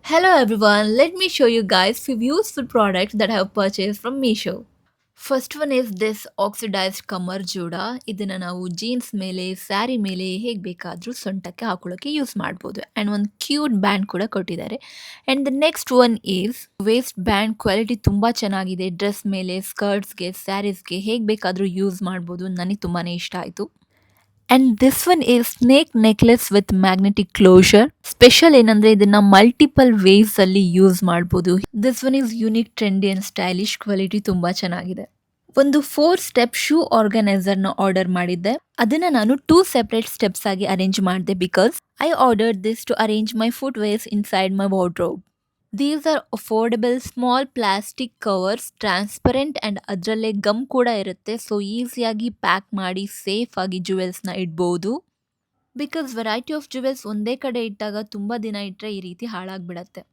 Hello everyone, let me show you guys few useful products that I have purchased from Meesho. First one is this oxidized ಕಮರ್ ಜೂಡ. ಇದನ್ನ ನಾವು jeans ಮೇಲೆ, ಸ್ಯಾರಿ ಮೇಲೆ ಹೇಗೆ ಬೇಕಾದರೂ ಸೊಂಟಕ್ಕೆ ಹಾಕೊಳ್ಳೋಕೆ use ಮಾಡ್ಬೋದು. ಆ್ಯಂಡ್ ಒಂದು ಕ್ಯೂಟ್ ಬ್ಯಾಂಡ್ ಕೂಡ ಕೊಟ್ಟಿದ್ದಾರೆ. And the next one is waste band. Quality ತುಂಬ ಚೆನ್ನಾಗಿದೆ. ಡ್ರೆಸ್ ಮೇಲೆ, ಸ್ಕರ್ಟ್ಸ್ಗೆ, ಸ್ಯಾರೀಸ್ಗೆ ಹೇಗೆ ಬೇಕಾದರೂ ಯೂಸ್ ಮಾಡ್ಬೋದು. ನನಗೆ ತುಂಬಾ ಇಷ್ಟ ಆಯಿತು. And this one is snake necklace with magnetic closure. Special ಏನಂದ್ರೆ ಇದನ್ನ ಮಲ್ಟಿಪಲ್ ವೇಸ್ ಅಲ್ಲಿ ಯೂಸ್ ಮಾಡಬಹುದು. This one is unique, trendy and stylish. Quality ತುಂಬಾ ಚೆನ್ನಾಗಿದೆ. ಒಂದು 4 ಸ್ಟೆಪ್ ಶೂ ಆರ್ಗನೈಸರ್ ನ ಆರ್ಡರ್ ಮಾಡಿದ್ದೆ. ಅದನ್ನ ನಾನು 2 ಸೆಪರೇಟ್ ಸ್ಟೆಪ್ಸ್ ಆಗಿ ಅರೇಂಜ್ ಮಾಡಿದೆ because I order this to arrange my footwears inside my wardrobe. These are affordable small plastic covers, transparent and ಅದರಲ್ಲೇ ಗಮ್ ಕೂಡ ಇರುತ್ತೆ. ಸೊ ಈಸಿಯಾಗಿ ಪ್ಯಾಕ್ ಮಾಡಿ ಸೇಫ್ ಆಗಿ ಜ್ಯುವೆಲ್ಸ್ನ ಇಡ್ಬೋದು. ಬಿಕಾಸ್ ವೆರೈಟಿ ಆಫ್ ಜ್ಯುವೆಲ್ಸ್ ಒಂದೇ ಕಡೆ ಇಟ್ಟಾಗ ತುಂಬ ದಿನ ಇಟ್ಟರೆ ಈ ರೀತಿ ಹಾಳಾಗ್ಬಿಡತ್ತೆ.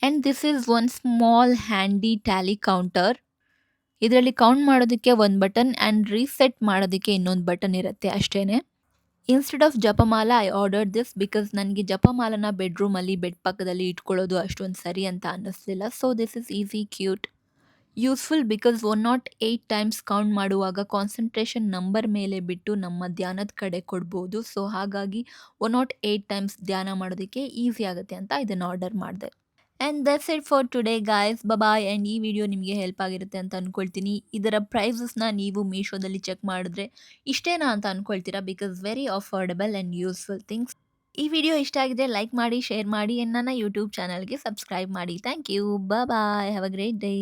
And this is one small handy tally counter. ಇದರಲ್ಲಿ ಕೌಂಟ್ ಮಾಡೋದಕ್ಕೆ ಒಂದು ಬಟನ್ ಆ್ಯಂಡ್ ರೀಸೆಟ್ ಮಾಡೋದಕ್ಕೆ ಇನ್ನೊಂದು ಬಟನ್ ಇರುತ್ತೆ ಅಷ್ಟೇನೆ. Instead of japamala I order this because ನನಗೆ ಜಪಮಾಲನ ಬೆಡ್ರೂಮಲ್ಲಿ ಬೆಡ್ ಪಕ್ಕದಲ್ಲಿ ಇಟ್ಕೊಳ್ಳೋದು ಅಷ್ಟೊಂದು ಸರಿ ಅಂತ ಅನ್ನಿಸ್ಲಿಲ್ಲ. So this is easy, cute, useful because 108 times count ಮಾಡುವಾಗ ಕಾನ್ಸಂಟ್ರೇಷನ್ ನಂಬರ್ ಮೇಲೆ ಬಿಟ್ಟು ನಮ್ಮ ಧ್ಯಾನದ ಕಡೆ ಕೊಡ್ಬೋದು. ಸೊ ಹಾಗಾಗಿ 108 ಟೈಮ್ಸ್ ಧ್ಯಾನ ಮಾಡೋದಕ್ಕೆ ಈಸಿ ಆಗುತ್ತೆ ಅಂತ ಇದನ್ನು ಆರ್ಡರ್ ಮಾಡಿದೆ. And that's it for today guys. Bye. And ಈ ವಿಡಿಯೋ ನಿಮಗೆ ಹೆಲ್ಪ್ ಆಗಿರುತ್ತೆ ಅಂತ ಅಂದ್ಕೊಳ್ತೀನಿ. ಇದರ ಪ್ರೈಸಸ್ನ ನೀವು ಮೀಶೋದಲ್ಲಿ ಚೆಕ್ ಮಾಡಿದ್ರೆ ಇಷ್ಟೇನಾ ಅಂತ ಅಂದ್ಕೊಳ್ತೀರಾ because very affordable and useful things. ಈ ವಿಡಿಯೋ ಇಷ್ಟ ಆಗಿದ್ರೆ ಲೈಕ್ ಮಾಡಿ, ಶೇರ್ ಮಾಡಿ ಆ್ಯಂಡ್ ನನ್ನ ಯೂಟ್ಯೂಬ್ ಚಾನಲ್ಗೆ ಸಬ್ಸ್ಕ್ರೈಬ್ ಮಾಡಿ. Thank you. Bye. Have a great day.